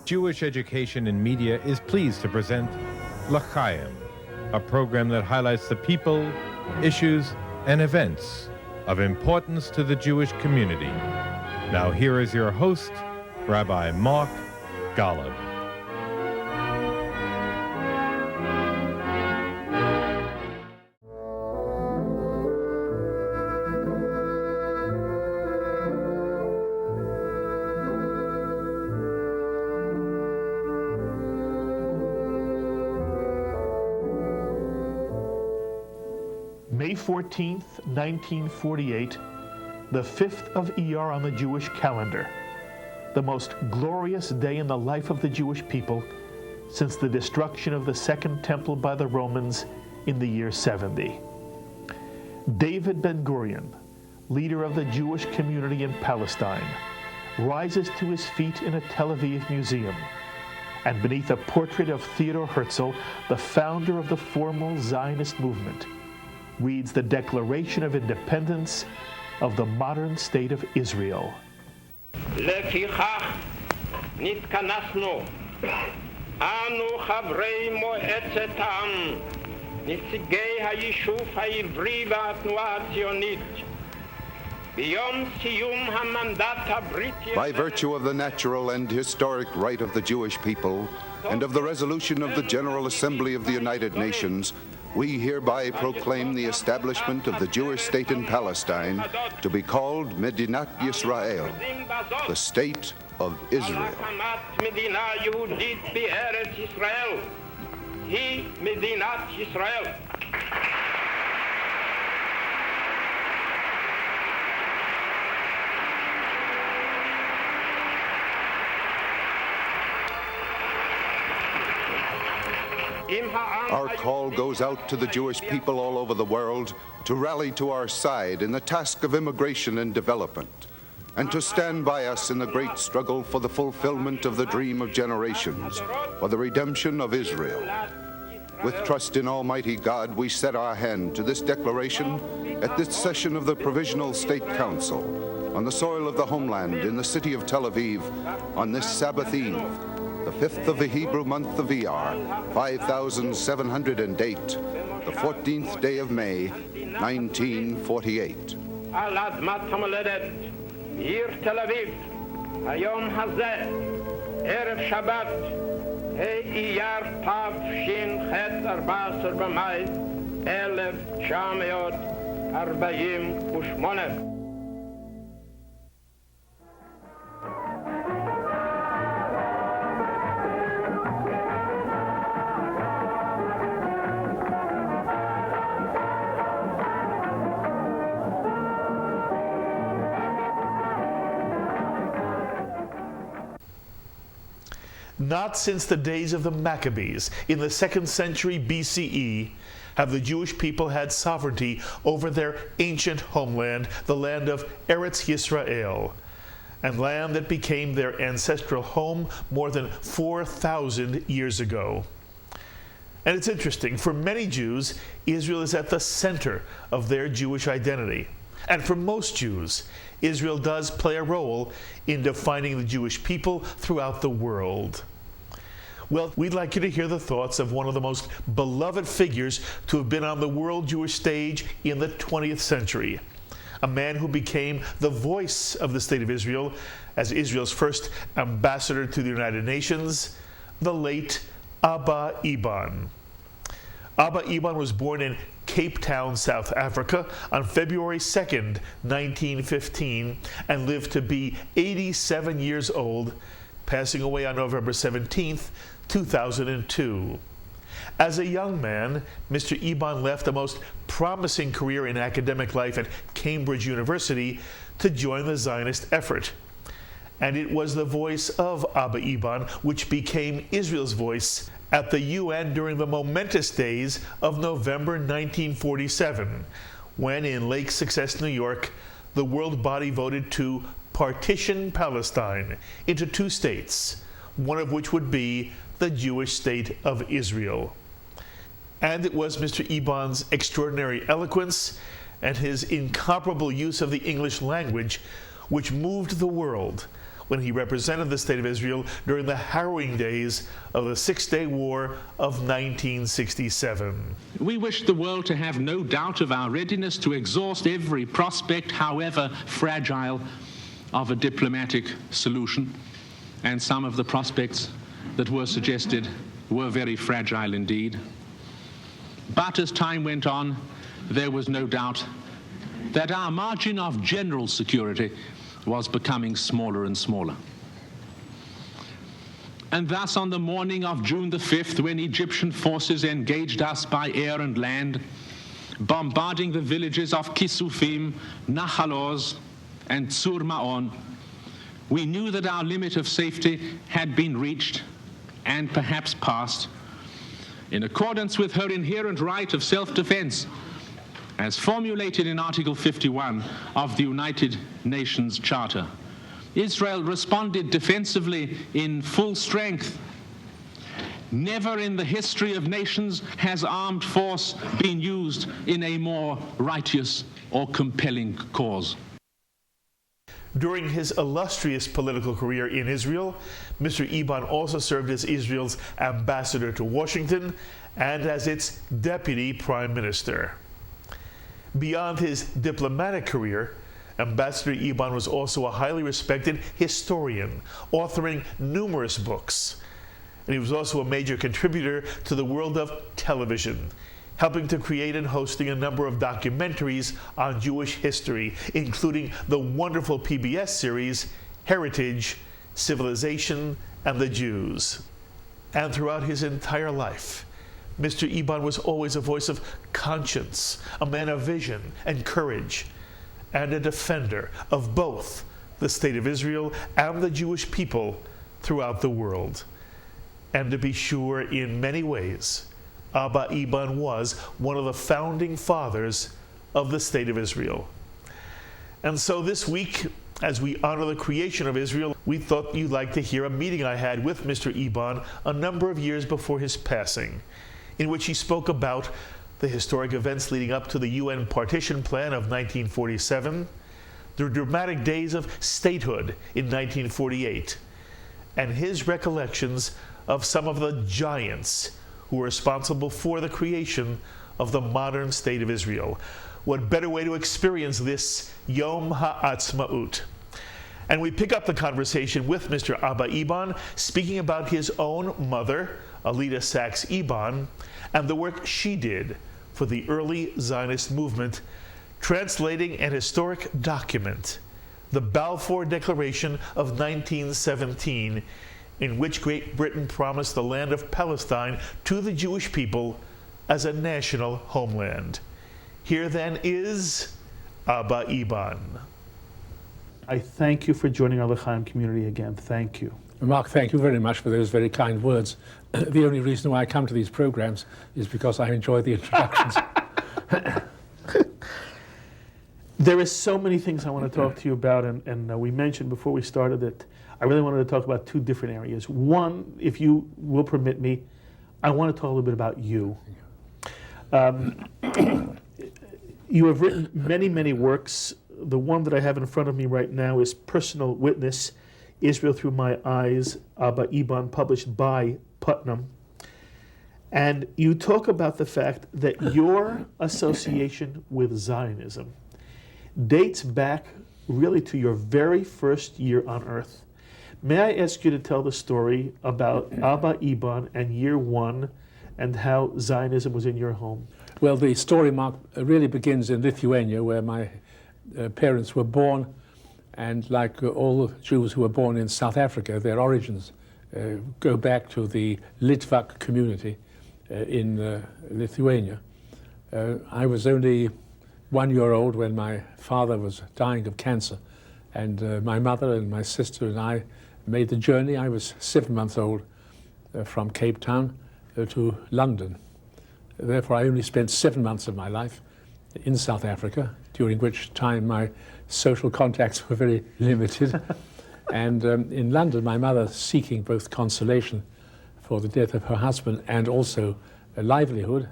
Jewish Education in Media is pleased to present L'Chaim, a program that highlights the people, issues, and events of importance to the Jewish community. Now here is your host, Rabbi Mark Golub. May 14th, 1948, the 5th of Iyar on the Jewish calendar, the most glorious day in the life of the Jewish people since the destruction of the Second Temple by the Romans in the year 70. David Ben-Gurion, leader of the Jewish community in Palestine, rises to his feet in a Tel Aviv museum, and beneath a portrait of Theodor Herzl, the founder of the formal Zionist movement, reads the Declaration of Independence of the modern state of Israel. לפיכך נתכנסנו, אנו חברי מועצת העם, נציגי היישוב העברי והתנועה הציונית, ביום סיום המנדט הבריטי. By virtue of the natural and historic right of the Jewish people and of the resolution of the General Assembly of the United Nations, we hereby proclaim the establishment of the Jewish state in Palestine to be called Medinat Yisrael, the State of Israel. Our call goes out to the Jewish people all over the world to rally to our side in the task of immigration and development, and to stand by us in the great struggle for the fulfillment of the dream of generations, for the redemption of Israel. With trust in Almighty God, we set our hand to this declaration at this session of the Provisional State Council on the soil of the homeland in the city of Tel Aviv on this Sabbath Eve, the 5th of the Hebrew month of Iyar, 5708, the 14th day of May, 1948. על אדמת המולדת, עיר תל אביב, היום הזה, ערב שבת, אייר תש"ח, 14 במאי 1948. Not since the days of the Maccabees in the 2nd century BCE have the Jewish people had sovereignty over their ancient homeland, the land of Eretz Yisrael, and land that became their ancestral home more than 4,000 years ago. And it's interesting, for many Jews, Israel is at the center of their Jewish identity. And for most Jews, Israel does play a role in defining the Jewish people throughout the world. Well, we'd like you to hear the thoughts of one of the most beloved figures to have been on the world Jewish stage in the 20th century, a man who became the voice of the State of Israel as Israel's first ambassador to the United Nations, the late Abba Eban. Abba Eban was born in Cape Town, South Africa on February 2nd, 1915, and lived to be 87 years old, passing away on November 17th, 2002. As a young man, Mr. Eban left a most promising career in academic life at Cambridge University to join the Zionist effort. And it was the voice of Abba Eban which became Israel's voice at the UN during the momentous days of November 1947, when in Lake Success, New York, the world body voted to partition Palestine into 2 states, one of which would be the Jewish state of Israel. And it was Mr. Eban's extraordinary eloquence and his incomparable use of the English language which moved the world when he represented the State of Israel during the harrowing days of the Six-Day War of 1967. We wish the world to have no doubt of our readiness to exhaust every prospect, however fragile, of a diplomatic solution. And some of the prospects that were suggested were very fragile indeed. But as time went on, there was no doubt that our margin of general security was becoming smaller and smaller. And thus, on the morning of June the 5th, when Egyptian forces engaged us by air and land, bombarding the villages of Kisufim, Nahal Oz, and Tzur Ma'on, we knew that our limit of safety had been reached and perhaps passed, in accordance with her inherent right of self-defense, as formulated in Article 51 of the United Nations Charter. Israel responded defensively in full strength. Never in the history of nations has armed force been used in a more righteous or compelling cause. During his illustrious political career in Israel, Mr. Eban also served as Israel's ambassador to Washington and as its deputy prime minister. Beyond his diplomatic career, Ambassador Eban was also a highly respected historian, authoring numerous books. And he was also a major contributor to the world of television, helping to create and hosting a number of documentaries on Jewish history, including the wonderful PBS series Heritage, Civilization, and the Jews. And throughout his entire life, Mr. Eban was always a voice of conscience, a man of vision and courage, and a defender of both the State of Israel and the Jewish people throughout the world. And to be sure, in many ways, Abba Eban was one of the founding fathers of the State of Israel. And so this week, as we honor the creation of Israel, we thought you'd like to hear a meeting I had with Mr. Eban a number of years before his passing, in which he spoke about the historic events leading up to the UN Partition Plan of 1947, the dramatic days of statehood in 1948, and his recollections of some of the giants who were responsible for the creation of the modern State of Israel. What better way to experience this Yom HaAtzmaut? And we pick up the conversation with Mr. Abba Eban, speaking about his own mother, Alida Sachs Eban, and the work she did for the early Zionist movement, translating an historic document, the Balfour Declaration of 1917, in which Great Britain promised the land of Palestine to the Jewish people as a national homeland. Here then is Abba Eban. I thank you for joining our L'chaim community again. Thank you. Mark, thank you very much for those very kind words. The only reason why I come to these programs is because I enjoy the introductions. There is so many things I want to talk to you about, and we mentioned before we started that I really wanted to talk about two different areas. One, if you will permit me, I want to talk a little bit about you. You have written many, many works. The one that I have in front of me right now is Personal Witness, Israel Through My Eyes, Abba Eban, published by Putnam. And you talk about the fact that your association with Zionism dates back really to your very first year on earth. May I ask you to tell the story about Abba Eban and year one and how Zionism was in your home? Well, the story, Mark, really begins in Lithuania, where my parents were born, and like all Jews who were born in South Africa, their origins go back to the Litvak community in Lithuania. I was only 1 year old when my father was dying of cancer, and my mother and my sister and I made the journey. I was 7 months old from Cape Town to London. Therefore, I only spent 7 months of my life in South Africa, during which time my social contacts were very limited. And in London, my mother, seeking both consolation for the death of her husband and also a livelihood,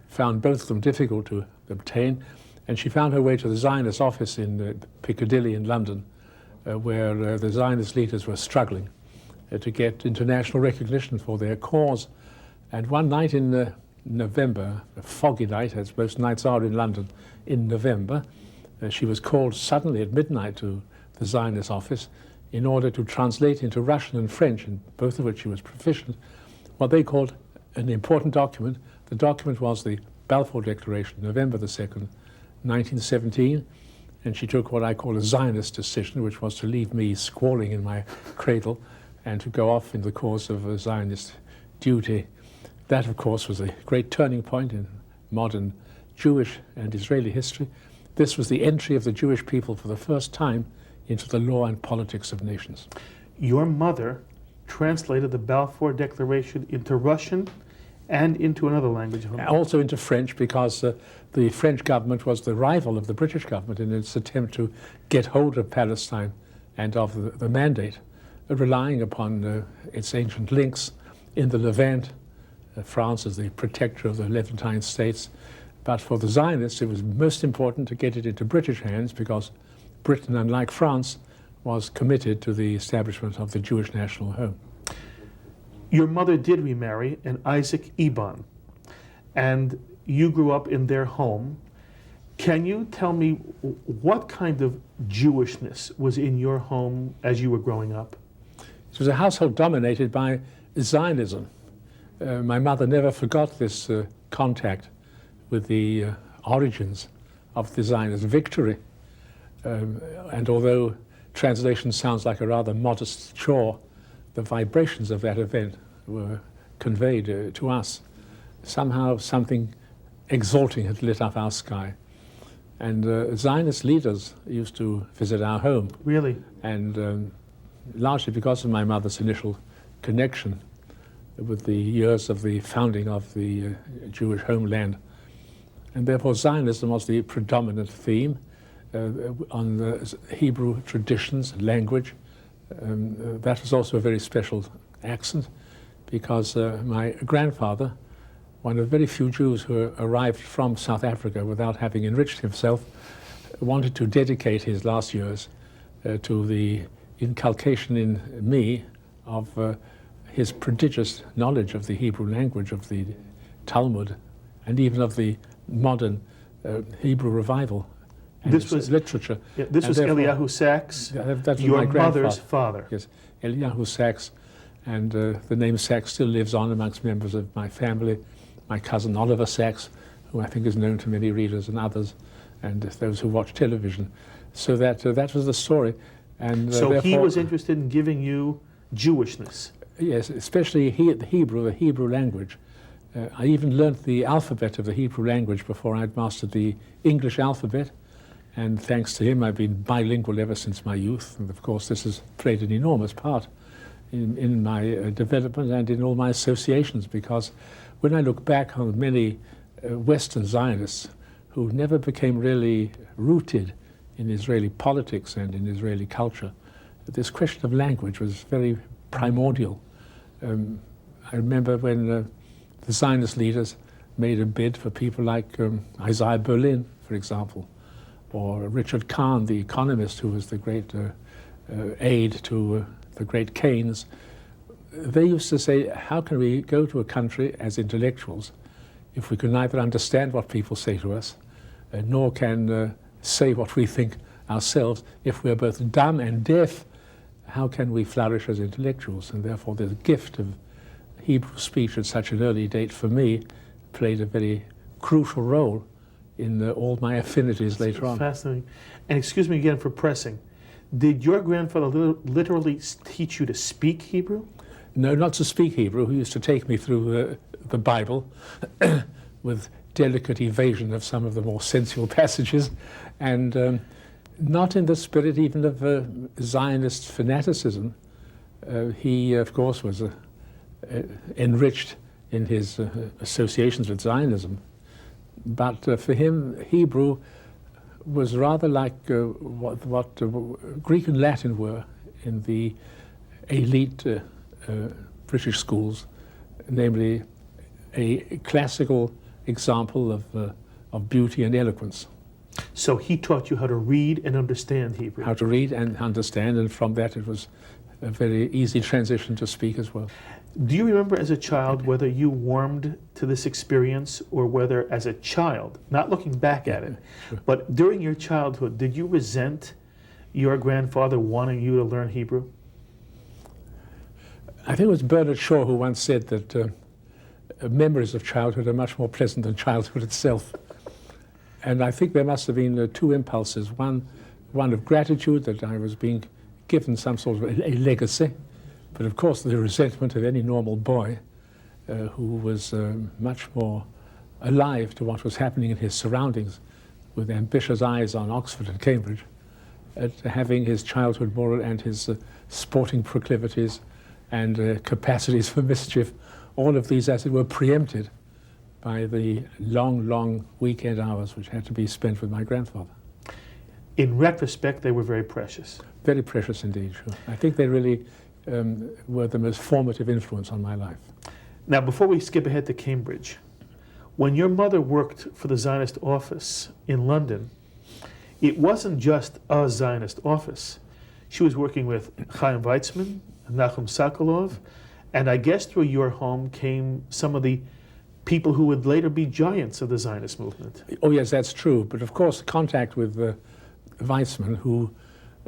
found both of them difficult to obtain. And she found her way to the Zionist office in Piccadilly in London, where the Zionist leaders were struggling to get international recognition for their cause. And one night in November, a foggy night, as most nights are in London in November, she was called suddenly at midnight to the Zionist office in order to translate into Russian and French, in both of which she was proficient, what they called an important document. The document was the Balfour Declaration, November the 2nd, 1917, and she took what I call a Zionist decision, which was to leave me squalling in my cradle and to go off in the course of a Zionist duty. That, of course, was a great turning point in modern Jewish and Israeli history. This was the entry of the Jewish people for the first time into the law and politics of nations. Your mother translated the Balfour Declaration into Russian and into another language. Also into French, because the French government was the rival of the British government in its attempt to get hold of Palestine and of the mandate, relying upon its ancient links in the Levant. France is the protector of the Levantine states. But for the Zionists, it was most important to get it into British hands, because Britain, unlike France, was committed to the establishment of the Jewish national home. Your mother did remarry an Isaac Ebon, and you grew up in their home. Can you tell me what kind of Jewishness was in your home as you were growing up? It was a household dominated by Zionism. My mother never forgot this contact with the origins of the Zionist victory. And although translation sounds like a rather modest chore, the vibrations of that event were conveyed to us. Somehow something exalting had lit up our sky. And Zionist leaders used to visit our home. Really? And largely because of my mother's initial connection with the years of the founding of the Jewish homeland. And therefore Zionism was the predominant theme on the Hebrew traditions and language. That was also a very special accent, because my grandfather, one of the very few Jews who arrived from South Africa without having enriched himself, wanted to dedicate his last years to the inculcation in me of his prodigious knowledge of the Hebrew language, of the Talmud, and even of the modern Hebrew revival. And this was literature. Yeah, this was Eliyahu Sachs, that was your my mother's father. Yes, Eliyahu Sachs, and the name Sachs still lives on amongst members of my family. My cousin Oliver Sachs, who I think is known to many readers and others, and those who watch television. So that was the story. And so he was interested in giving you Jewishness. Yes, especially the Hebrew language. I even learnt the alphabet of the Hebrew language before I'd mastered the English alphabet. And thanks to him, I've been bilingual ever since my youth. And of course, this has played an enormous part in my development and in all my associations, because when I look back on many Western Zionists who never became really rooted in Israeli politics and in Israeli culture, this question of language was very primordial. I remember when the Zionist leaders made a bid for people like Isaiah Berlin, for example, or Richard Kahn, the economist who was the great aide to the great Keynes. They used to say, how can we go to a country as intellectuals if we can neither understand what people say to us, nor can say what we think ourselves? If we are both dumb and deaf, how can we flourish as intellectuals? And therefore the gift of Hebrew speech at such an early date for me played a very crucial role in all my affinities later on. Fascinating. And excuse me again for pressing. Did your grandfather literally teach you to speak Hebrew? No, not to speak Hebrew. He used to take me through the Bible with delicate evasion of some of the more sensual passages, and not in the spirit even of Zionist fanaticism. He, of course, was enriched in his associations with Zionism. But for him, Hebrew was rather like what Greek and Latin were in the elite British schools, namely a classical example of beauty and eloquence. So he taught you how to read and understand Hebrew. How to read and understand, and from that it was a very easy transition to speak as well. Do you remember as a child whether you warmed to this experience, or whether as a child, not looking back at it, but during your childhood, did you resent your grandfather wanting you to learn Hebrew? I think it was Bernard Shaw who once said that memories of childhood are much more pleasant than childhood itself. And I think there must have been two impulses. One of gratitude that I was being given some sort of a legacy, but of course the resentment of any normal boy who was much more alive to what was happening in his surroundings, with ambitious eyes on Oxford and Cambridge, at having his childhood moral and his sporting proclivities and capacities for mischief, all of these, as it were, preempted by the long, long weekend hours which had to be spent with my grandfather. In retrospect, they were very precious. Very precious indeed, sure. I think they really were the most formative influence on my life. Now, before we skip ahead to Cambridge, when your mother worked for the Zionist office in London, it wasn't just a Zionist office. She was working with Chaim Weizmann, Nachum Sokolov, and I guess through your home came some of the people who would later be giants of the Zionist movement. Oh yes, that's true. But of course, contact with Weizmann, who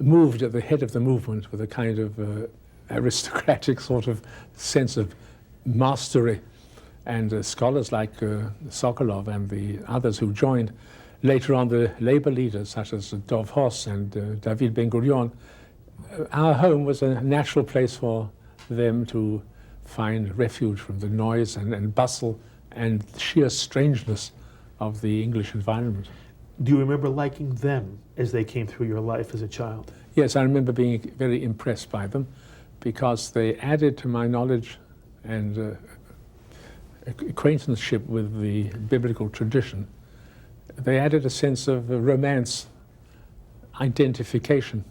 moved at the head of the movement with a kind of aristocratic sort of sense of mastery, and scholars like Sokolov and the others who joined, later on the labor leaders such as Dov Hoss and David Ben-Gurion, our home was a natural place for them to find refuge from the noise and bustle and sheer strangeness of the English environment. Do you remember liking them as they came through your life as a child? Yes, I remember being very impressed by them because they added to my knowledge and acquaintanceship with the biblical tradition. They added a sense of romance, identification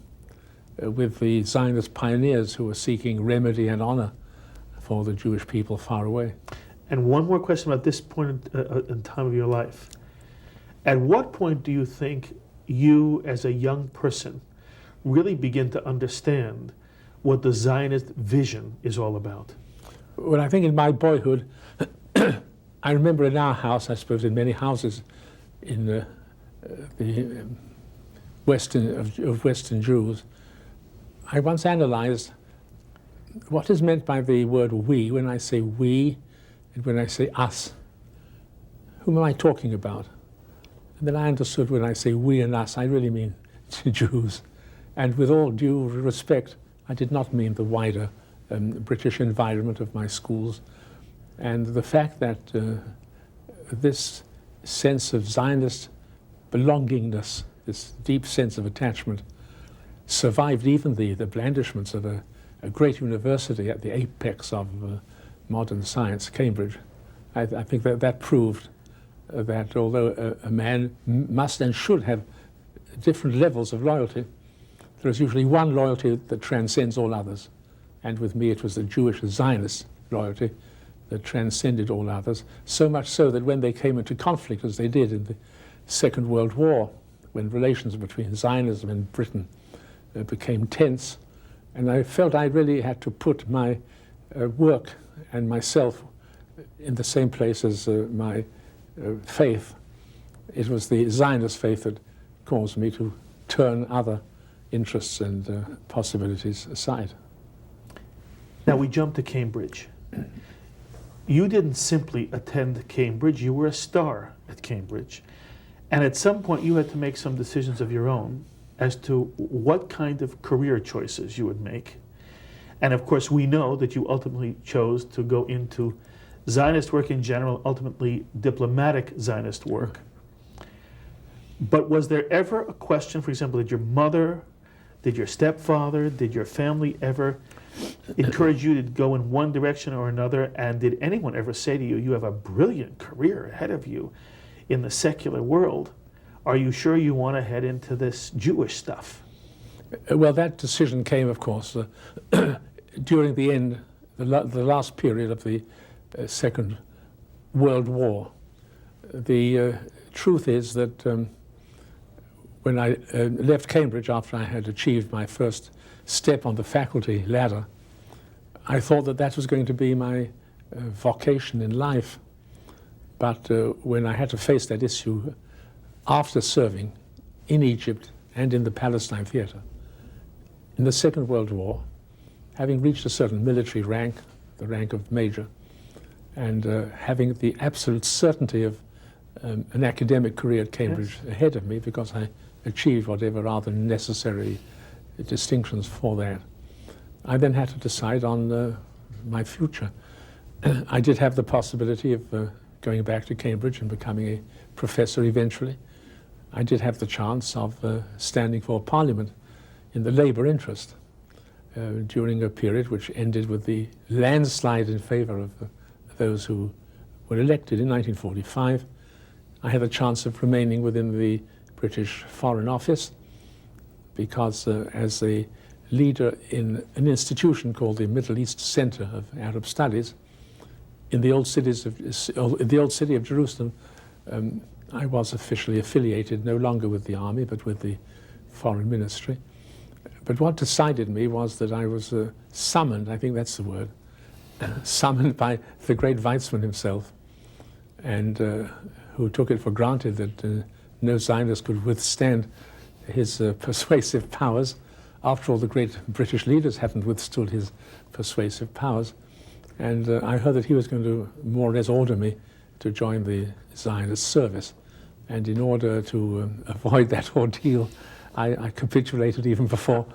with the Zionist pioneers who were seeking remedy and honor for the Jewish people far away. And one more question about this point in time of your life. At what point do you think you, as a young person, really begin to understand what the Zionist vision is all about? Well, I think in my boyhood, I remember in our house, I suppose in many houses in the Western Jews, I once analyzed what is meant by the word we when I say we and when I say us. Whom am I talking about? And then I understood when I say we and us, I really mean Jews. And with all due respect, I did not mean the wider British environment of my schools. And the fact that this sense of Zionist belongingness, this deep sense of attachment, survived even the blandishments of a great university at the apex of modern science, Cambridge. I think that proved that although a man must and should have different levels of loyalty, there is usually one loyalty that transcends all others. And with me it was the Jewish Zionist loyalty that transcended all others, so much so that when they came into conflict, as they did in the Second World War, when relations between Zionism and Britain became tense, and I felt I really had to put my work and myself in the same place as my faith. It was the Zionist faith that caused me to turn other interests and possibilities aside. Now we jump to Cambridge. You didn't simply attend Cambridge, you were a star at Cambridge. And at some point you had to make some decisions of your own as to what kind of career choices you would make. And of course we know that you ultimately chose to go into Zionist work in general, ultimately diplomatic Zionist work. But was there ever a question, for example, did your mother, did your stepfather, did your family ever encourage you to go in one direction or another? And did anyone ever say to you, you have a brilliant career ahead of you in the secular world? Are you sure you want to head into this Jewish stuff? Well, that decision came, of course, during the end, the last period of the Second World War. The truth is that when I left Cambridge after I had achieved my first step on the faculty ladder, I thought that that was going to be my vocation in life. But when I had to face that issue after serving in Egypt and in the Palestine theater, in the Second World War, having reached a certain military rank, the rank of major, and having the absolute certainty of an academic career at Cambridge ahead of me, because I achieved whatever are the necessary distinctions for that, I then had to decide on my future. I did have the possibility of going back to Cambridge and becoming a professor eventually. I did have the chance of standing for Parliament in the Labour interest during a period which ended with the landslide in favour of those who were elected in 1945. I had a chance of remaining within the British Foreign Office because as a leader in an institution called the Middle East Center of Arab Studies in the old city of Jerusalem, I was officially affiliated no longer with the army but with the Foreign Ministry. But what decided me was that I was summoned, I think that's the word, summoned by the great Weizmann himself, and who took it for granted that no Zionist could withstand his persuasive powers. After all, the great British leaders hadn't withstood his persuasive powers. And I heard that he was going to more or less order me to join the Zionist service. And in order to avoid that ordeal, I capitulated even before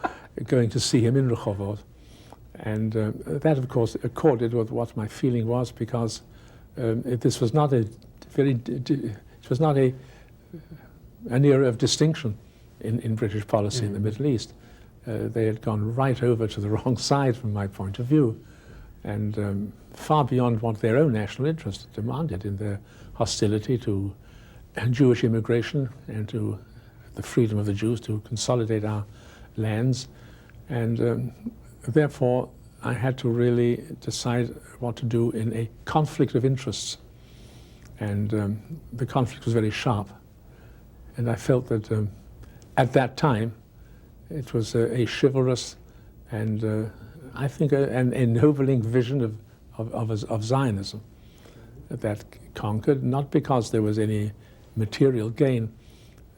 going to see him in Rehovot. And that, of course, accorded with what my feeling was, because this was not an era of distinction in British policy in the Middle East. They had gone right over to the wrong side from my point of view, and far beyond what their own national interest demanded in their hostility to Jewish immigration and to the freedom of the Jews to consolidate our lands. And therefore, I had to really decide what to do in a conflict of interests. And the conflict was very sharp. And I felt that at that time, it was a chivalrous and I think an ennobling vision of Zionism that conquered, not because there was any material gain.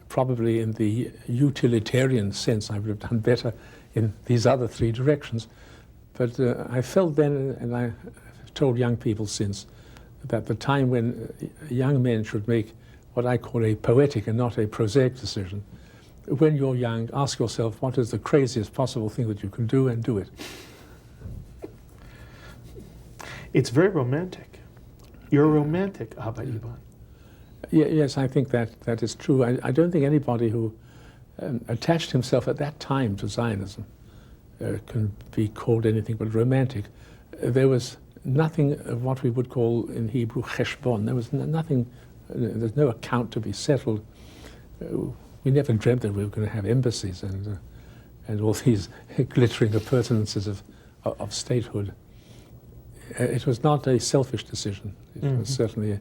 Probably in the utilitarian sense, I would have done better in these other three directions. But I felt then, and I've told young people since, that the time when young men should make what I call a poetic and not a prosaic decision. When you're young, ask yourself, what is the craziest possible thing that you can do, and do it. It's very romantic. You're a romantic, Abba Eban. Yes, I think that is true. I don't think anybody who attached himself at that time to Zionism can be called anything but romantic. There was nothing of what we would call in Hebrew cheshbon. There was nothing, there's no account to be settled. We never dreamt that we were going to have embassies and all these glittering appurtenances of statehood. It was not a selfish decision. It was certainly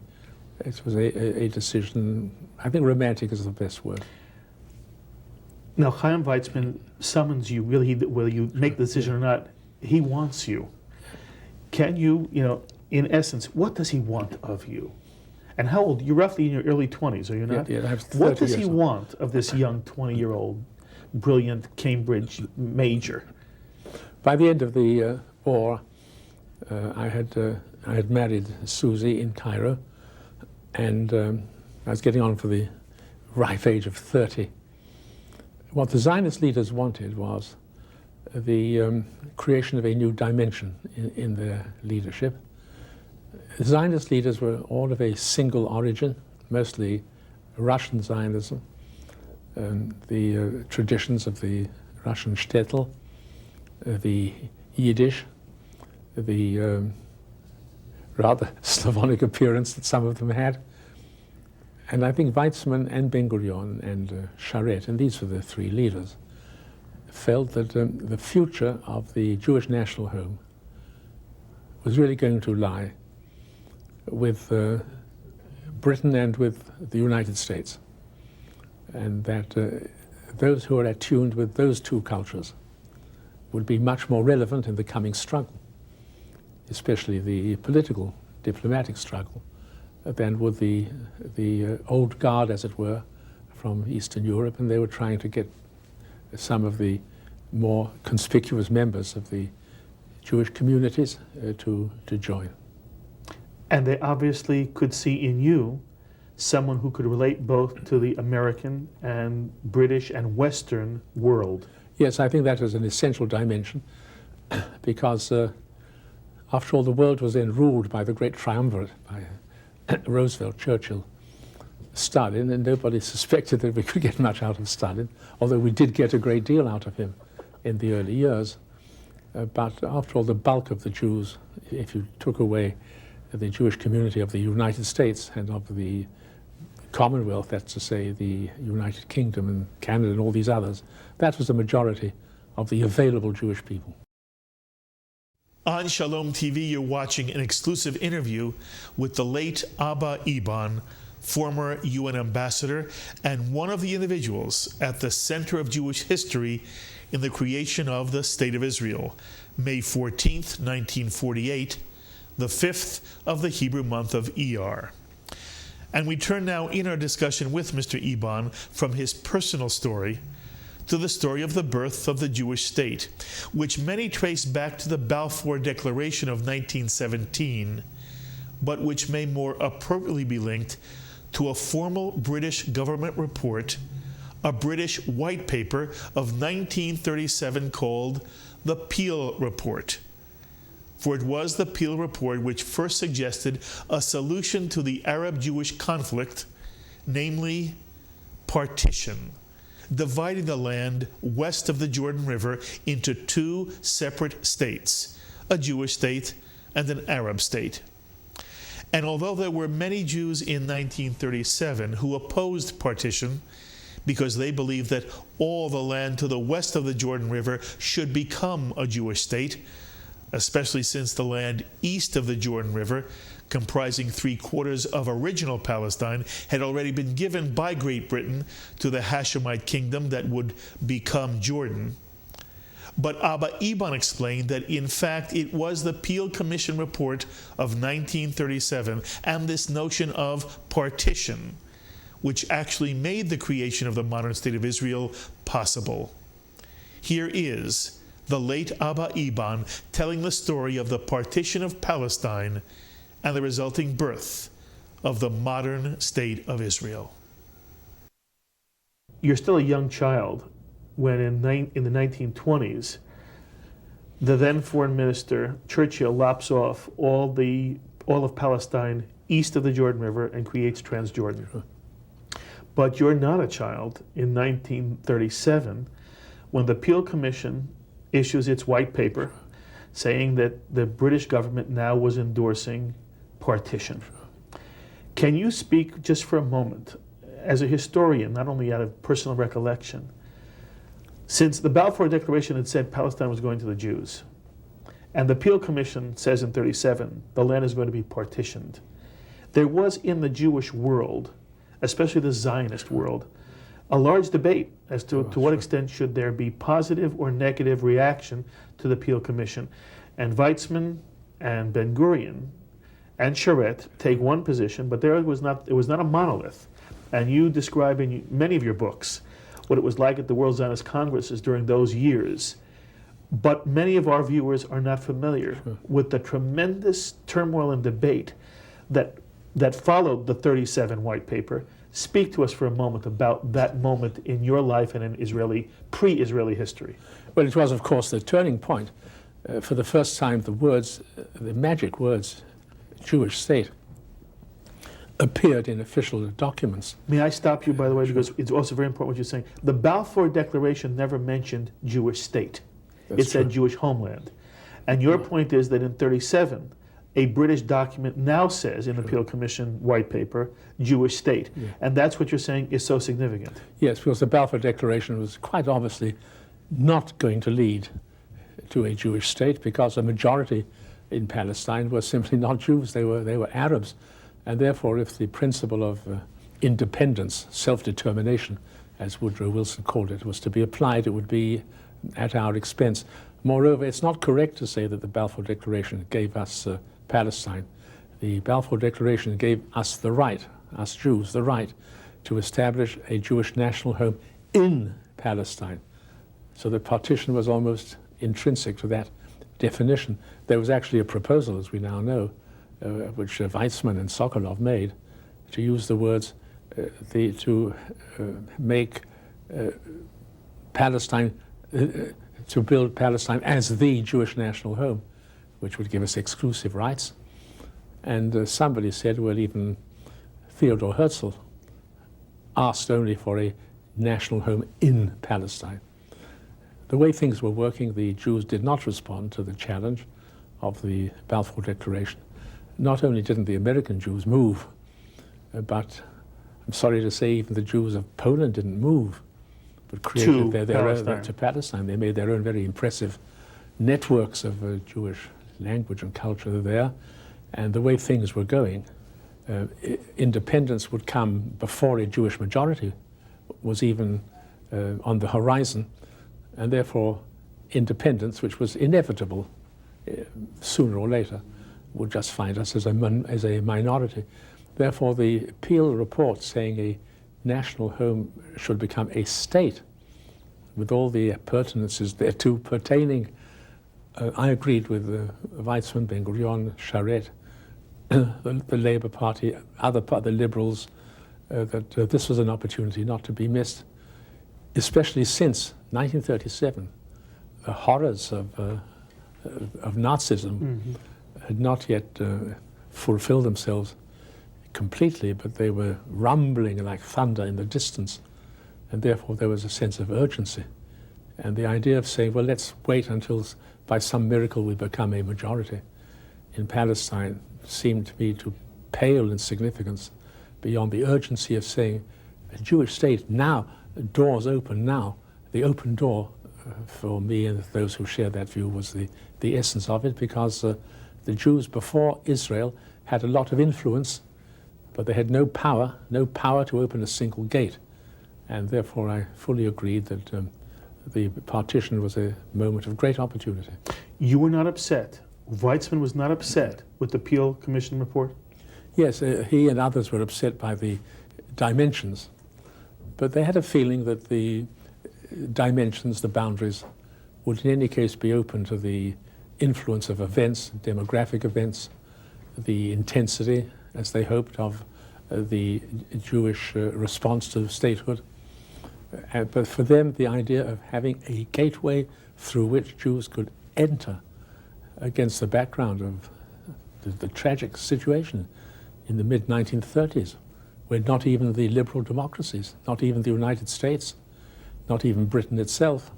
a decision. I think romantic is the best word. Now, Chaim Weizmann summons you, really, whether you make the decision or not, he wants you. Can you, in essence, what does he want of you? And how old? You're roughly in your early 20s, are you not? Yeah, I have 30 What does he years want of this young 20-year-old, brilliant Cambridge major? By the end of the war, I had married Susie in Cairo, and I was getting on for the ripe age of 30. What the Zionist leaders wanted was the creation of a new dimension in their leadership. The Zionist leaders were all of a single origin, mostly Russian Zionism, the traditions of the Russian shtetl, the Yiddish, the rather Slavonic appearance that some of them had. And I think Weizmann and Ben-Gurion and Sharet, and these were the three leaders, felt that the future of the Jewish national home was really going to lie with Britain and with the United States. And that those who are attuned with those two cultures would be much more relevant in the coming struggle, especially the political, diplomatic struggle, than would the old guard, as it were, from Eastern Europe, and they were trying to get some of the more conspicuous members of the Jewish communities to join. And they obviously could see in you someone who could relate both to the American and British and Western world. Yes, I think that is an essential dimension because after all, the world was then ruled by the great triumvirate, by Roosevelt, Churchill, Stalin, and nobody suspected that we could get much out of Stalin, although we did get a great deal out of him in the early years. But after all, the bulk of the Jews, if you took away the Jewish community of the United States and of the Commonwealth, that's to say the United Kingdom and Canada and all these others, that was the majority of the available Jewish people. On Shalom TV, you're watching an exclusive interview with the late Abba Eban, former UN ambassador and one of the individuals at the center of Jewish history in the creation of the State of Israel, May 14th, 1948, the 5th of the Hebrew month of Iyar. And we turn now in our discussion with Mr. Eban from his personal story to the story of the birth of the Jewish state, which many trace back to the Balfour Declaration of 1917, but which may more appropriately be linked to a formal British government report, a British white paper of 1937 called the Peel Report. For it was the Peel Report which first suggested a solution to the Arab-Jewish conflict, namely partition, dividing the land west of the Jordan River into two separate states, a Jewish state and an Arab state. And although there were many Jews in 1937 who opposed partition because they believed that all the land to the west of the Jordan River should become a Jewish state, especially since the land east of the Jordan River, comprising 3/4 of original Palestine, had already been given by Great Britain to the Hashemite kingdom that would become Jordan. But Abba Eban explained that in fact it was the Peel Commission report of 1937 and this notion of partition which actually made the creation of the modern State of Israel possible. Here is the late Abba Eban telling the story of the partition of Palestine and the resulting birth of the modern State of Israel. You're still a young child when in the 1920s, the then Foreign Minister, Churchill, lops off all of Palestine east of the Jordan River and creates Transjordan. But you're not a child in 1937 when the Peel Commission issues its white paper saying that the British government now was endorsing partition. Can you speak just for a moment, as a historian, not only out of personal recollection, since the Balfour Declaration had said Palestine was going to the Jews, and the Peel Commission says in 1937 the land is going to be partitioned, there was in the Jewish world, especially the Zionist world, a large debate as to what extent should there be positive or negative reaction to the Peel Commission. And Weizmann and Ben-Gurion and Sharet take one position, but it was not a monolith. And you describe in many of your books what it was like at the World Zionist Congresses during those years. But many of our viewers are not familiar with the tremendous turmoil and debate that followed the 1937 white paper. Speak to us for a moment about that moment in your life and in pre-Israeli history. Well, it was, of course, the turning point. For the first time, the magic words, Jewish state, appeared in official documents. May I stop you, by the way, because it's also very important what you're saying. The Balfour Declaration never mentioned Jewish state. It said Jewish homeland. And your point is that in 1937, a British document now says in the Peel Commission white paper, Jewish state. Yeah. And that's what you're saying is so significant. Yes, because the Balfour Declaration was quite obviously not going to lead to a Jewish state because a majority in Palestine were simply not Jews, they were Arabs. And therefore, if the principle of independence, self-determination, as Woodrow Wilson called it, was to be applied. It would be at our expense. Moreover, it's not correct to say that the Balfour Declaration gave us Palestine. The Balfour Declaration gave us the right, us Jews, the right to establish a Jewish national home in Palestine. So the partition was almost intrinsic to that definition. There was actually a proposal, as we now know, which Weizmann and Sokolov made, to use the words to make Palestine, to build Palestine as the Jewish national home, which would give us exclusive rights. And somebody said, well, even Theodor Herzl asked only for a national home in Palestine. The way things were working, the Jews did not respond to the challenge of the Balfour Declaration. Not only didn't the American Jews move, but I'm sorry to say even the Jews of Poland didn't move, but created their own to Palestine. They made their own very impressive networks of Jewish language and culture there. And the way things were going, independence would come before a Jewish majority was even on the horizon, and therefore independence, which was inevitable sooner or later, would just find us as a minority. Therefore, the Peel report saying a national home should become a state with all the appurtenances thereto pertaining, I agreed with Weizmann, Ben-Gurion, Sharet, the Labour Party, the Liberals, that this was an opportunity not to be missed, especially since 1937. The horrors of Nazism had not yet fulfilled themselves completely, but they were rumbling like thunder in the distance, and therefore there was a sense of urgency. And the idea of saying, well, let's wait until by some miracle we become a majority in Palestine seemed to me to pale in significance beyond the urgency of saying a Jewish state now, doors open now. The open door for me and those who share that view was the essence of it, because the Jews before Israel had a lot of influence, but they had no power to open a single gate. And therefore I fully agreed that the partition was a moment of great opportunity. You were not upset. Weizmann was not upset with the Peel Commission report? Yes, he and others were upset by the dimensions, but they had a feeling that the dimensions, the boundaries, would in any case be open to the influence of events, demographic events, the intensity, as they hoped, of the Jewish response to statehood. But for them, the idea of having a gateway through which Jews could enter against the background of the tragic situation in the mid-1930s, where not even the liberal democracies, not even the United States, not even Britain itself,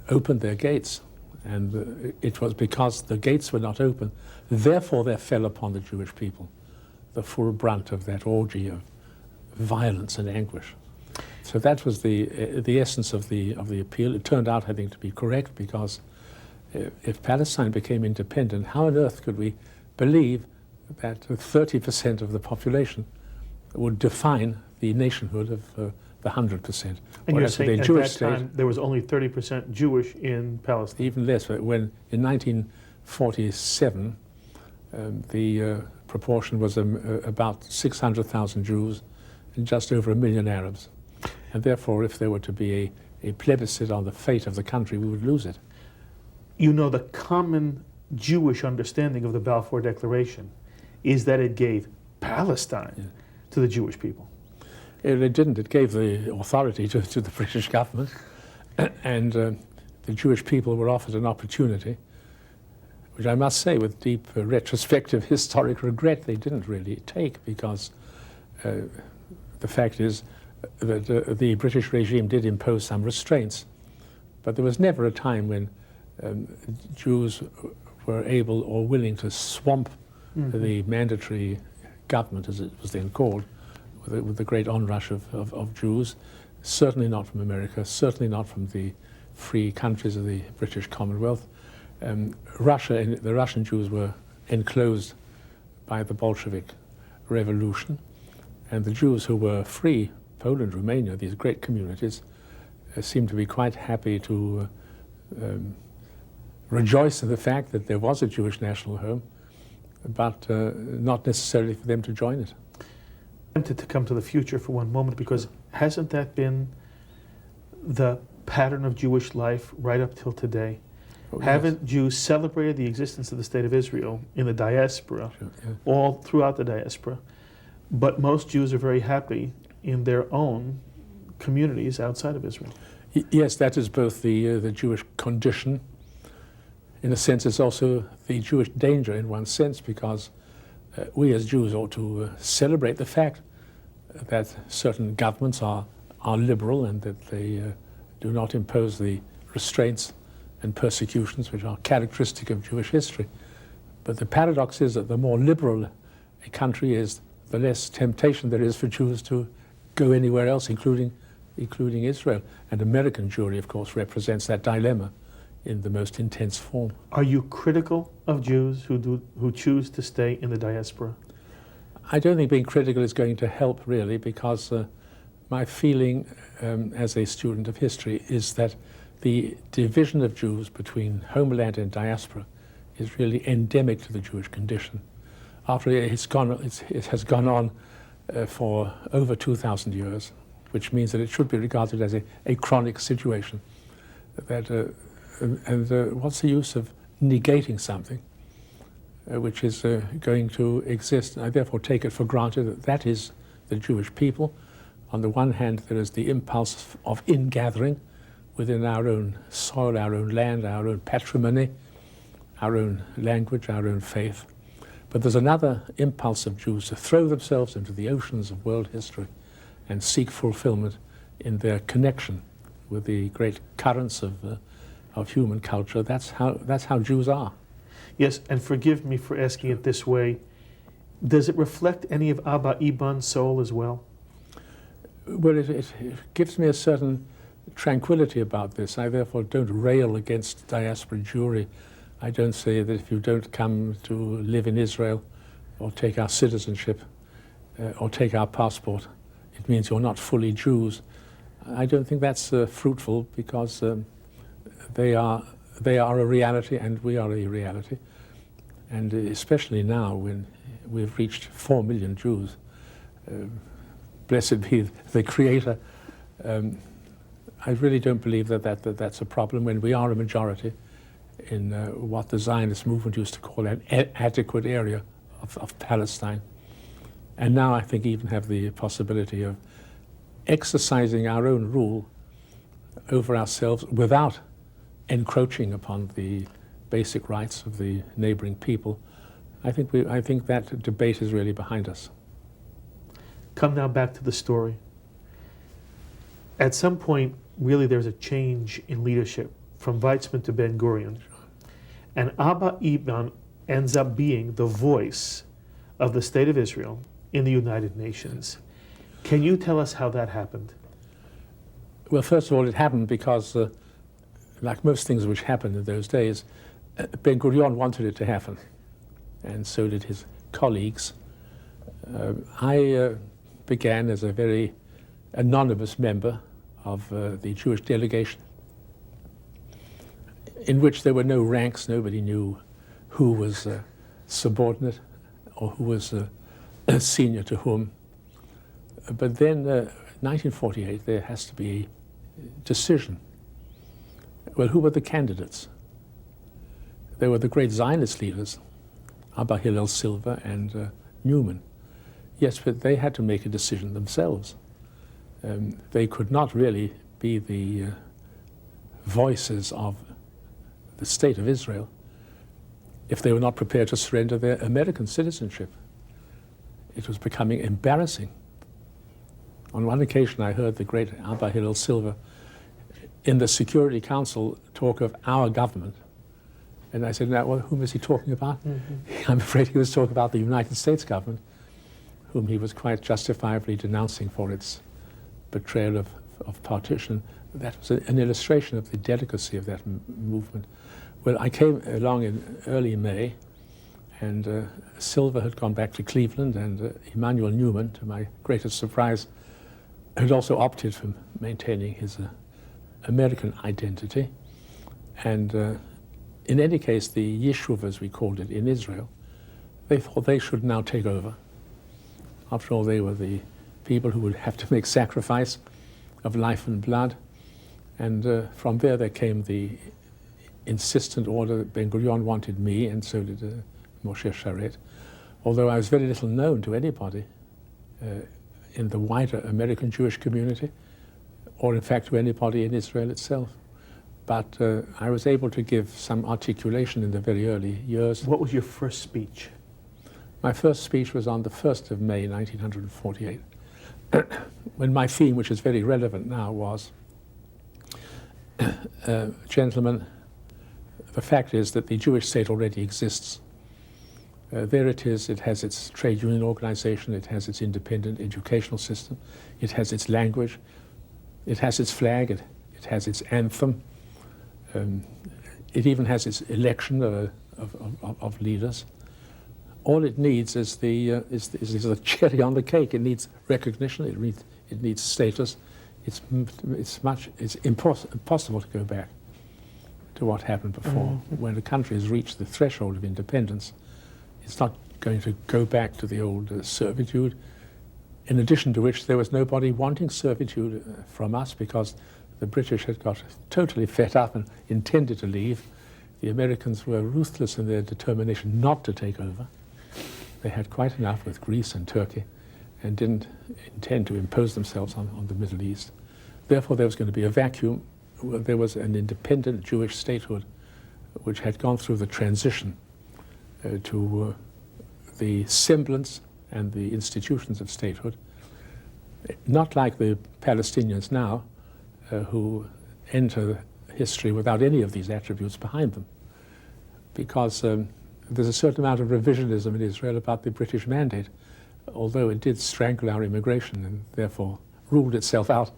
opened their gates. And it was because the gates were not open, therefore there fell upon the Jewish people the full brunt of that orgy of violence and anguish. So that was the essence of the appeal. It turned out, I think, to be correct, because if Palestine became independent, how on earth could we believe that 30% of the population would define the nationhood of the 100%? And you're saying at that time there was only 30% Jewish in Palestine? Even less. When in 1947, the proportion was about 600,000 Jews and just over 1 million Arabs. And therefore, if there were to be a plebiscite on the fate of the country, we would lose it. You know, the common Jewish understanding of the Balfour Declaration is that it gave Palestine to the Jewish people. It didn't. It gave the authority to the British government, and the Jewish people were offered an opportunity, which I must say with deep retrospective historic regret they didn't really take, because the fact is that the British regime did impose some restraints, but there was never a time when Jews were able or willing to swamp the mandatory government, as it was then called, with the great onrush of Jews, certainly not from America, certainly not from the free countries of the British Commonwealth. Russia, the Russian Jews were enclosed by the Bolshevik Revolution, and the Jews who were free Poland, Romania, these great communities, seem to be quite happy to rejoice in the fact that there was a Jewish national home, but not necessarily for them to join it. I'm tempted to come to the future for one moment, because hasn't that been the pattern of Jewish life right up till today? Oh, Haven't yes. Jews celebrated the existence of the State of Israel in the diaspora, Sure, yeah. all throughout the diaspora? But most Jews are very happy in their own communities outside of Israel. Yes, that is both the Jewish condition. In a sense, it's also the Jewish danger in one sense, because we as Jews ought to celebrate the fact that certain governments are liberal and that they do not impose the restraints and persecutions which are characteristic of Jewish history. But the paradox is that the more liberal a country is, the less temptation there is for Jews to go anywhere else, including Israel. And American Jewry, of course, represents that dilemma in the most intense form. Are you critical of Jews who choose to stay in the diaspora? I don't think being critical is going to help, really, because my feeling as a student of history is that the division of Jews between homeland and diaspora is really endemic to the Jewish condition. After it has gone on for over 2,000 years, which means that it should be regarded as a chronic situation. What's the use of negating something which is going to exist? I therefore take it for granted that that is the Jewish people. On the one hand, there is the impulse of ingathering within our own soil, our own land, our own patrimony, our own language, our own faith. But there's another impulse of Jews to throw themselves into the oceans of world history and seek fulfillment in their connection with the great currents of human culture. That's how Jews are. Yes, and forgive me for asking it this way. Does it reflect any of Abba Eban's soul as well? Well, it gives me a certain tranquility about this. I therefore don't rail against diaspora Jewry. I don't say that if you don't come to live in Israel or take our citizenship or take our passport, it means you're not fully Jews. I don't think that's fruitful, because they are a reality and we are a reality. And especially now when we've reached 4 million Jews, blessed be the Creator, I really don't believe that's a problem when we are a majority in what the Zionist movement used to call an adequate area of Palestine. And now I think even have the possibility of exercising our own rule over ourselves without encroaching upon the basic rights of the neighboring people. I think that debate is really behind us. Come now back to the story. At some point, really, there's a change in leadership from Weizmann to Ben-Gurion. And Abba Eban ends up being the voice of the State of Israel in the United Nations. Can you tell us how that happened? Well, first of all, it happened because, like most things which happened in those days, Ben-Gurion wanted it to happen, and so did his colleagues. I began as a very anonymous member of the Jewish delegation, in which there were no ranks. Nobody knew who was subordinate or who was senior to whom. But then, 1948, there has to be a decision. Well, who were the candidates? There were the great Zionist leaders, Abba Hillel Silver and Newman. Yes, but they had to make a decision themselves. They could not really be the voices of the State of Israel if they were not prepared to surrender their American citizenship. It was becoming embarrassing. On one occasion, I heard the great Abba Hillel Silver in the Security Council talk of our government. And I said, now, well, whom is he talking about? Mm-hmm. I'm afraid he was talking about the United States government, whom he was quite justifiably denouncing for its betrayal of partition. That was an illustration of the delicacy of that movement. Well, I came along in early May, and Silver had gone back to Cleveland, and Emanuel Newman, to my greatest surprise, had also opted for maintaining his American identity. And in any case, the Yishuv, as we called it in Israel, they thought they should now take over. After all, they were the people who would have to make sacrifice of life and blood. And from there came the insistent order that Ben-Gurion wanted me, and so did Moshe Sharet. Although I was very little known to anybody in the wider American Jewish community, or in fact to anybody in Israel itself. But I was able to give some articulation in the very early years. What was your first speech? My first speech was on the 1st of May, 1948, when my theme, which is very relevant now, was, gentlemen, the fact is that the Jewish state already exists. There it is. It has its trade union organization. It has its independent educational system. It has its language. It has its flag. It has its anthem. It even has its election of leaders. All it needs is the cherry on the cake. It needs recognition. It needs status. It's impossible to go back to what happened before. Mm-hmm. When a country has reached the threshold of independence, it's not going to go back to the old servitude, in addition to which there was nobody wanting servitude from us, because the British had got totally fed up and intended to leave. The Americans were ruthless in their determination not to take over. They had quite enough with Greece and Turkey and didn't intend to impose themselves on the Middle East. Therefore, there was going to be a vacuum. There was an independent Jewish statehood which had gone through the transition to the semblance and the institutions of statehood, not like the Palestinians now, who enter history without any of these attributes behind them, because there's a certain amount of revisionism in Israel about the British mandate, although it did strangle our immigration and therefore ruled itself out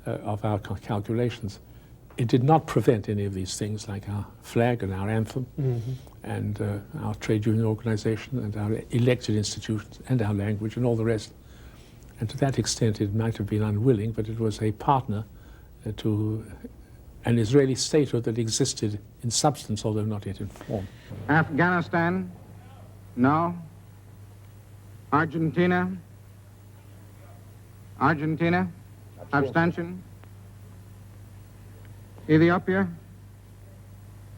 of our calculations. It did not prevent any of these things like our flag and our anthem, mm-hmm. and our trade union organization and our elected institutions and our language and all the rest. And to that extent it might have been unwilling, but it was a partner to an Israeli statehood that existed in substance, although not yet in form. Afghanistan? No. Argentina? Argentina? Abstention? Ethiopia?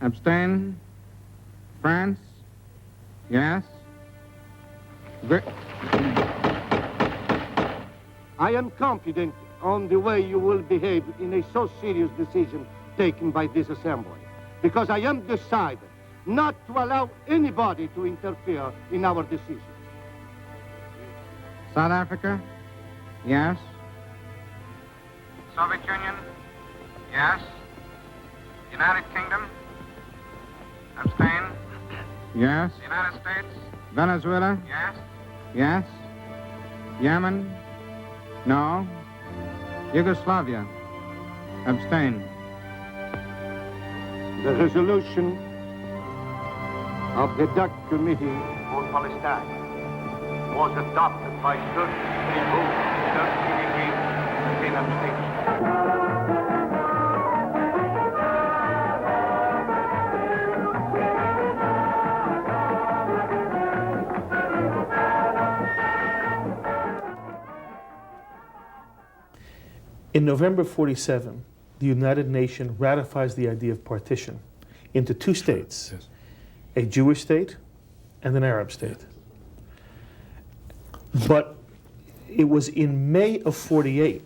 Abstain? France? Yes? I am confident on the way you will behave in a so serious decision taken by this assembly, because I am decided not to allow anybody to interfere in our decisions. South Africa? Yes. Soviet Union? Yes. United Kingdom? Abstain? Yes. United States? Venezuela? Yes. Yes. Yemen? No. Yugoslavia? Abstain. The resolution of the DUC Committee on Palestine was adopted by 33 votes, 13 against, 10 abstentions. In November 47, the United Nations ratifies the idea of partition into two states, yes. A Jewish state and an Arab state. But it was in May of 48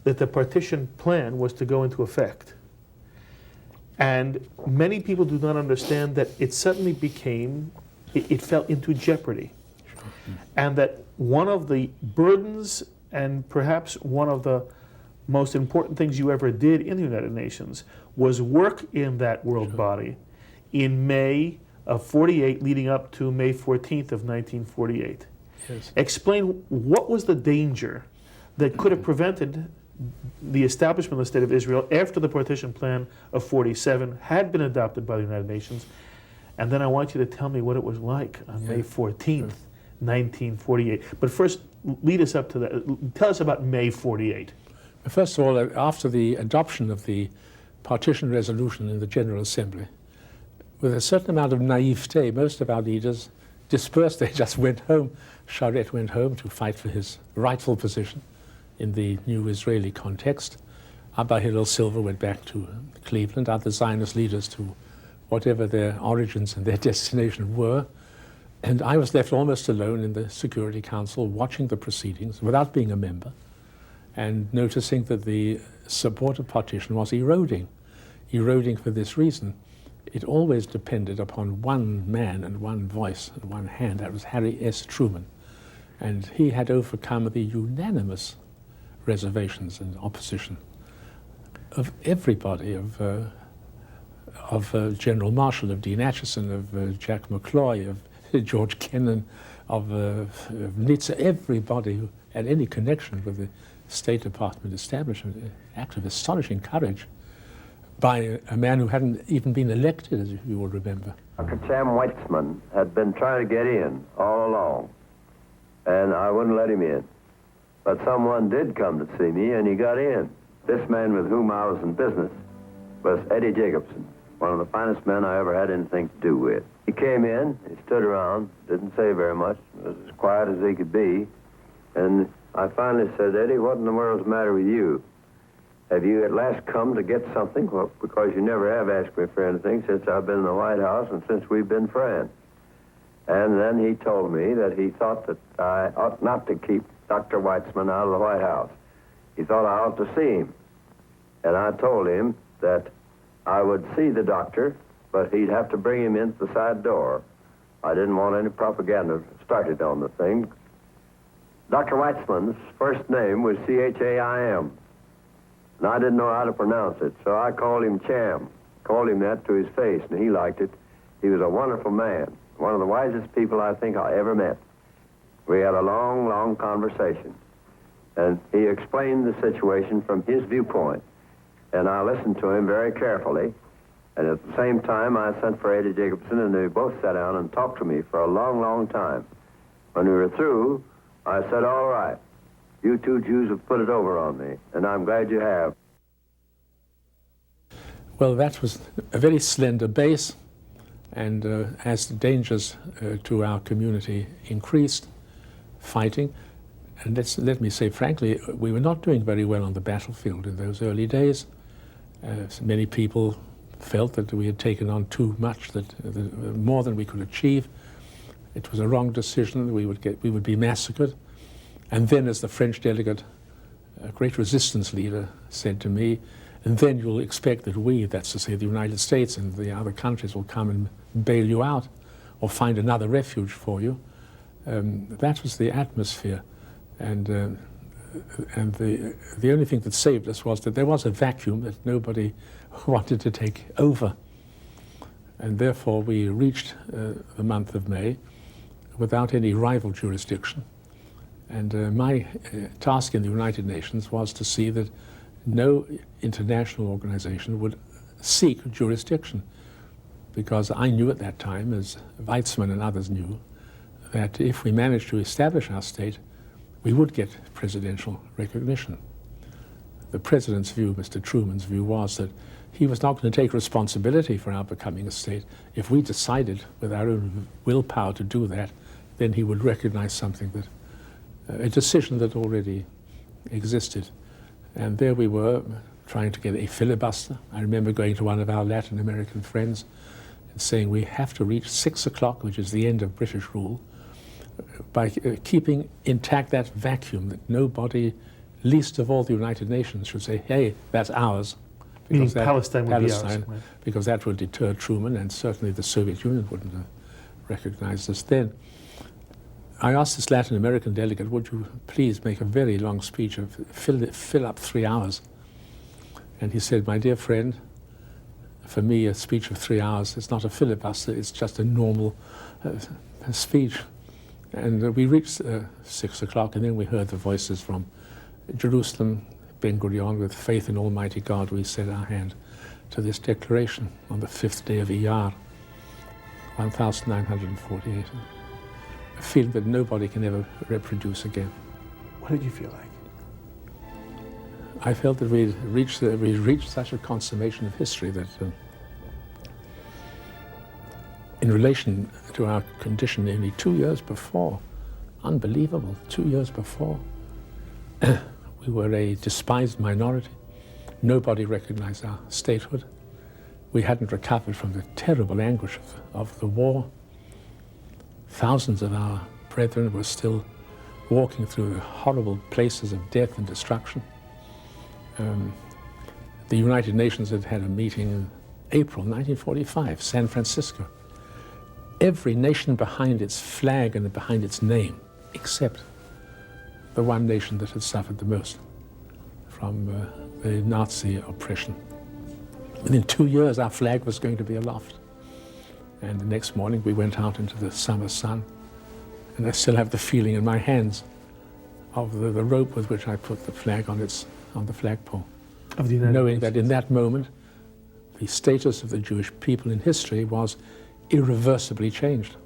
that the partition plan was to go into effect. And many people do not understand that it suddenly became, it fell into jeopardy. And that one of the burdens and perhaps one of the most important things you ever did in the United Nations was work in that world body in May of 48 leading up to May 14th of 1948. Yes. Explain what was the danger that could have prevented the establishment of the State of Israel after the partition plan of 47 had been adopted by the United Nations. And then I want you to tell me what it was like on May 14th 1948. But first, lead us up to that. Tell us about May 48. First of all, after the adoption of the partition resolution in the General Assembly, with a certain amount of naivete, most of our leaders dispersed. They just went home. Charette went home to fight for his rightful position in the new Israeli context. Abba Hillel Silver went back to Cleveland, other Zionist leaders to whatever their origins and their destination were. And I was left almost alone in the Security Council watching the proceedings without being a member and noticing that the support of partition was eroding for this reason. It always depended upon one man and one voice and one hand. That was Harry S. Truman. And he had overcome the unanimous reservations and opposition of everybody, of General Marshall, of Dean Acheson, of Jack McCloy, of George Kennan, of Nitze, everybody who had any connection with the State Department establishment, an act of astonishing courage by a man who hadn't even been elected, as you will remember. Dr. Sam Weitzman had been trying to get in all along, and I wouldn't let him in. But someone did come to see me, and he got in. This man with whom I was in business was Eddie Jacobson, one of the finest men I ever had anything to do with. He came in, he stood around, didn't say very much, was as quiet as he could be, and I finally said, Eddie, what in the world's the matter with you? Have you at last come to get something? Well, because you never have asked me for anything since I've been in the White House and since we've been friends. And then he told me that he thought that I ought not to keep Dr. Weitzman out of the White House. He thought I ought to see him. And I told him that I would see the doctor, but he'd have to bring him in the side door. I didn't want any propaganda started on the thing. Dr. Weitzman's first name was C-H-A-I-M. And I didn't know how to pronounce it, so I called him Cham. Called him that to his face, and he liked it. He was a wonderful man, one of the wisest people I think I ever met. We had a long, long conversation, and he explained the situation from his viewpoint, and I listened to him very carefully, and at the same time I sent for Eddie Jacobson, and they both sat down and talked to me for a long, long time. When we were through, I said, all right, you two Jews have put it over on me, and I'm glad you have. Well, that was a very slender base, and as the dangers to our community increased, fighting, and let me say frankly, we were not doing very well on the battlefield in those early days. Many people felt that we had taken on too much, more than we could achieve. It was a wrong decision. We would be massacred. And then, as the French delegate, a great resistance leader, said to me, and then you'll expect that we, that's to say the United States and the other countries, will come and bail you out or find another refuge for you. That was the atmosphere. And the only thing that saved us was that there was a vacuum that nobody wanted to take over. And therefore we reached the month of May without any rival jurisdiction. And my task in the United Nations was to see that no international organization would seek jurisdiction, because I knew at that time, as Weitzman and others knew, that if we managed to establish our state, we would get presidential recognition. The president's view, Mr. Truman's view, was that he was not going to take responsibility for our becoming a state. If we decided with our own willpower to do that, then he would recognize something that a decision that already existed. And there we were, trying to get a filibuster. I remember going to one of our Latin American friends and saying we have to reach 6 o'clock, which is the end of British rule, by keeping intact that vacuum that nobody, least of all the United Nations, should say, hey, that's ours. Meaning Palestine would be ours. Right. Because that would deter Truman, and certainly the Soviet Union wouldn't have recognized us then. I asked this Latin American delegate, would you please make a very long speech of fill up 3 hours? And he said, my dear friend, for me a speech of 3 hours is not a filibuster, it's just a normal speech. And we reached 6 o'clock, and then we heard the voices from Jerusalem, Ben Gurion. With faith in Almighty God, we set our hand to this declaration on the 5th day of Iyar, 1948. a feeling that nobody can ever reproduce again. What did you feel like? I felt that we reached such a consummation of history that in relation to our condition only 2 years before, unbelievable, 2 years before, we were a despised minority. Nobody recognized our statehood. We hadn't recovered from the terrible anguish of the war. Thousands of our brethren were still walking through the horrible places of death and destruction. The United Nations had had a meeting in April 1945, San Francisco. Every nation behind its flag and behind its name, except the one nation that had suffered the most from the Nazi oppression. Within 2 years, our flag was going to be aloft. And the next morning, we went out into the summer sun, and I still have the feeling in my hands of the rope with which I put the flag on the flagpole. Of the United knowing Nations. that in that moment, the status of the Jewish people in history was irreversibly changed.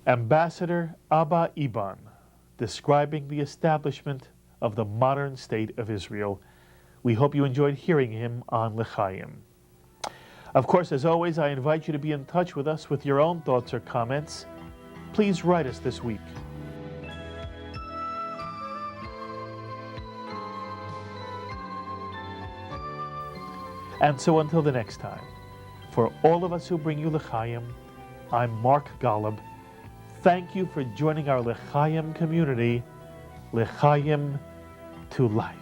Ambassador Abba Eban, describing the establishment of the modern state of Israel. We hope you enjoyed hearing him on L'chaim. Of course, as always, I invite you to be in touch with us with your own thoughts or comments. Please write us this week. And so until the next time, for all of us who bring you L'chaim, I'm Mark Golub. Thank you for joining our L'chaim community, L'chaim to life.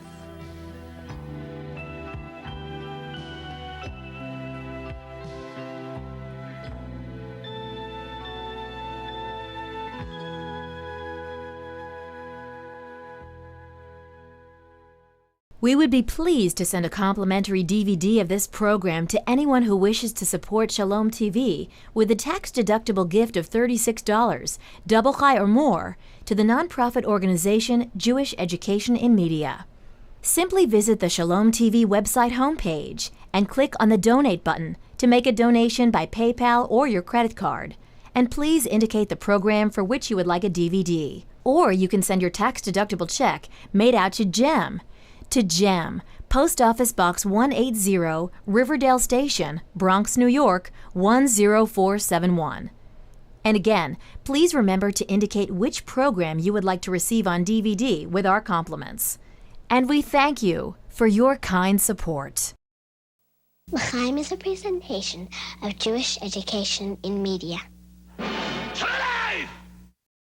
We would be pleased to send a complimentary DVD of this program to anyone who wishes to support Shalom TV with a tax-deductible gift of $36, double chai or more, to the nonprofit organization Jewish Education in Media. Simply visit the Shalom TV website homepage and click on the Donate button to make a donation by PayPal or your credit card. And please indicate the program for which you would like a DVD. Or you can send your tax-deductible check made out to GEM, Post Office Box 180, Riverdale Station, Bronx, New York, 10471. And again, please remember to indicate which program you would like to receive on DVD with our compliments. And we thank you for your kind support. L'chaim is a presentation of Jewish Education in Media. Shut up!